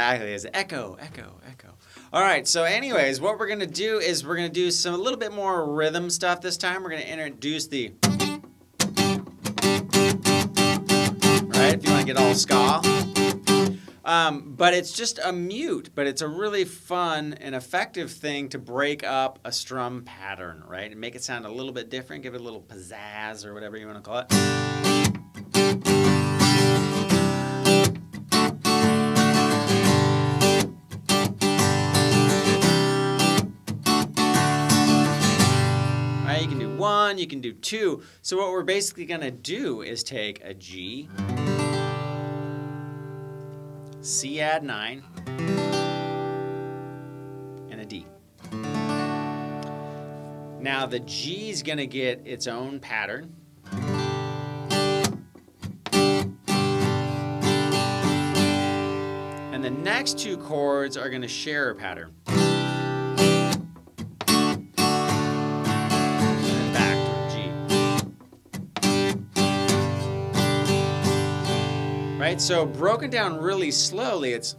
Exactly. It's echo, echo, echo. All right. So anyways, what we're going to do is we're going to do a little bit more rhythm stuff this time. We're going to introduce the, right, if you want to get all ska. But it's just a mute, but it's a really fun and effective thing to break up a strum pattern, right? And make it sound a little bit different, give it a little pizzazz or whatever you want to call it. Right, you can do 1, you can do 2. So what we're basically going to do is take a G, C add 9, and a D. Now the G is going to get its own pattern. And the next 2 chords are going to share a pattern. And then back to G. Right? So broken down really slowly, it's...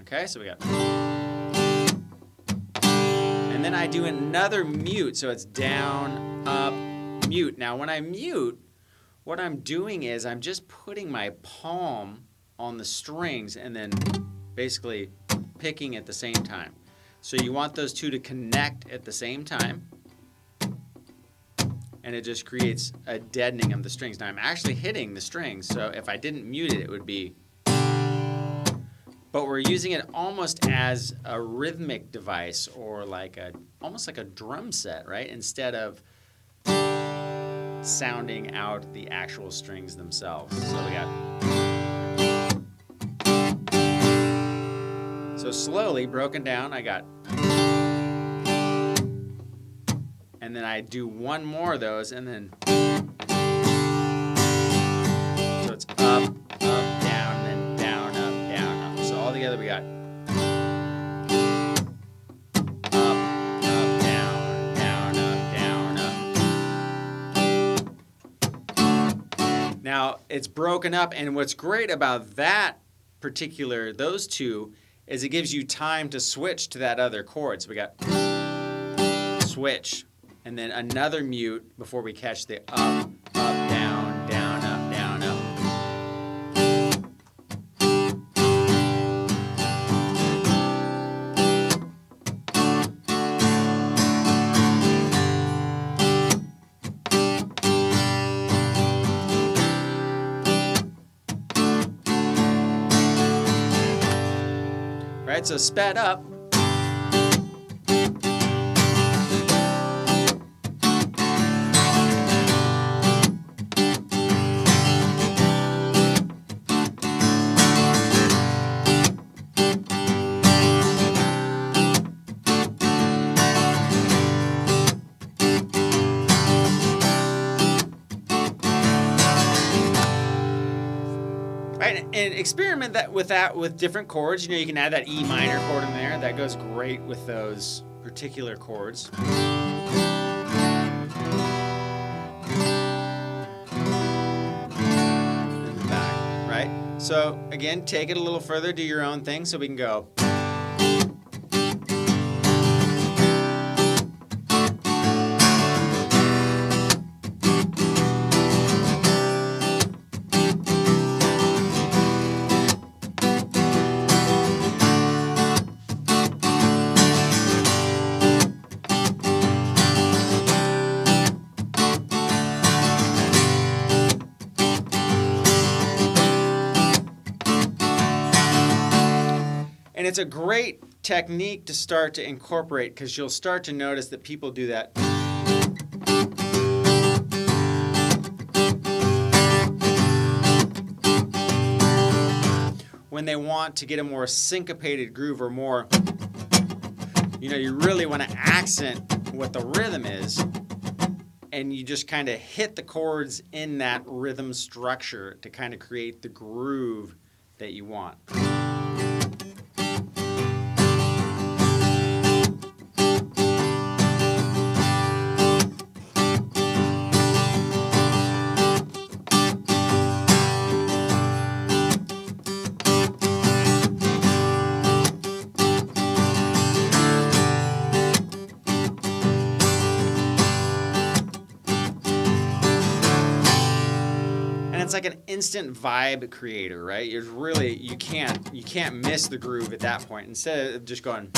Okay, so we got... And then I do another mute, so it's down, up, mute. Now when I mute, what I'm doing is I'm just putting my palm on the strings and then basically picking at the same time. So you want those 2 to connect at the same time, and it just creates a deadening of the strings. Now I'm actually hitting the strings, so if I didn't mute it, it would be... But we're using it almost as a rhythmic device or like almost like a drum set, right? Instead of sounding out the actual strings themselves. So we got... So slowly, broken down, I got... And then I do 1 more of those, and then... So it's up, down, then down, up, down, up. So all together we got... Up, down, down, up, down, up. Now, it's broken up, and what's great about those 2, is it gives you time to switch to that other chord. So we got switch, and then another mute before we catch the up, down, down, up, down, up. Right, so sped up. Right, and experiment with that with different chords. You know, you can add that E minor chord in there. That goes great with those particular chords. And back, right? So again, take it a little further, do your own thing, so we can go. And it's a great technique to start to incorporate, because you'll start to notice that people do that. When they want to get a more syncopated groove or more, you really want to accent what the rhythm is, and you just kind of hit the chords in that rhythm structure to kind of create the groove that you want. like an instant vibe creator, right? It's really, you can't miss the groove at that point. Instead of just going.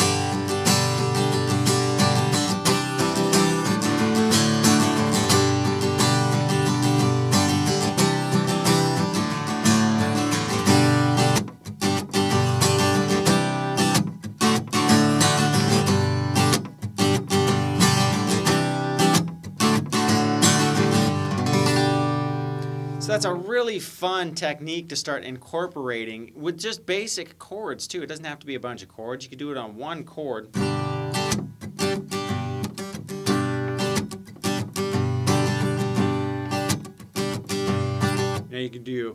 So that's a really fun technique to start incorporating with just basic chords too. It doesn't have to be a bunch of chords. You can do it on one chord. You can do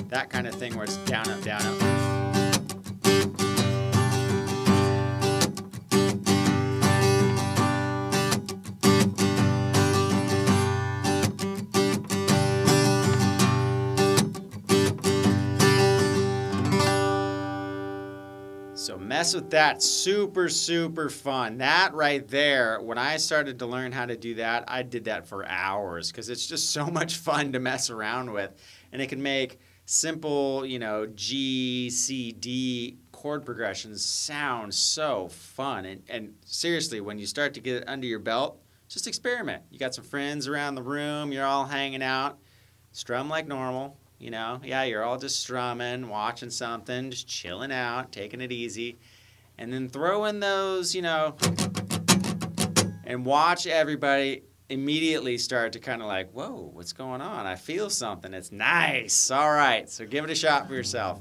that kind of thing where it's down, up, down, up. So mess with that. Super, super fun. That right there, when I started to learn how to do that, I did that for hours because it's just so much fun to mess around with. And it can make simple, G, C, D chord progressions sound so fun. And seriously, when you start to get it under your belt, just experiment. You got some friends around the room, you're all hanging out, strum like normal. You're all just strumming, watching something, just chilling out, taking it easy. And then throw in those, and watch everybody immediately start to kind of like, whoa, what's going on? I feel something. It's nice. All right, so give it a shot for yourself.